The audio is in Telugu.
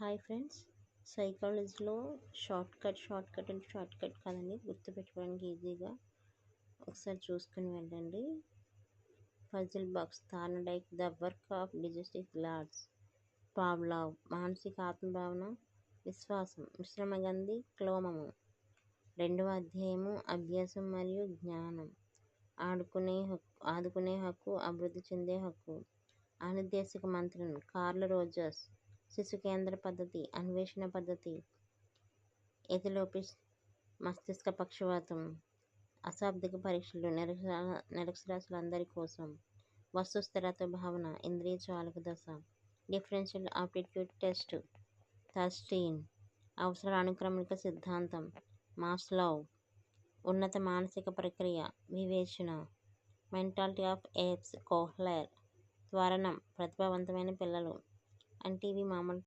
హాయ్ ఫ్రెండ్స్, సైకాలజీలో షార్ట్ కట్ కాదండి, గుర్తుపెట్టుకోవడానికి ఈజీగా ఒకసారి చూసుకుని వెళ్ళండి. Puzzle box Thorndike the work of digestive glands Pavlov మానసిక ఆత్మభావన విశ్వాసం మిశ్రమగంధి క్లోమము. రెండవ అధ్యాయము అభ్యాసం మరియు జ్ఞానం. ఆదుకునే హక్కు, అభివృద్ధి చెందే హక్కు. అనిర్దేశక మంత్రం కార్ల్ రోజర్స్. శిశు కేంద్ర పద్ధతి, అన్వేషణ పద్ధతి. ఎథిలోపిస్ మస్తిష్క పక్షవాతం. అశాబ్దిక పరీక్షలు నిరక్షరాస్యులందరి కోసం. వస్తు స్థిరత్వ భావన, ఇంద్రియ చాలక దశ. Differential aptitude test, Thurstone. అవసరాల అనుక్రమణిక సిద్ధాంతం, మాస్లోవ్. ఉన్నత మానసిక ప్రక్రియ, వివేచన. Mentality of apes, Kohler. త్వరణం, ప్రతిభావంతమైన పిల్లలు. అంటే ఇవి మామూలు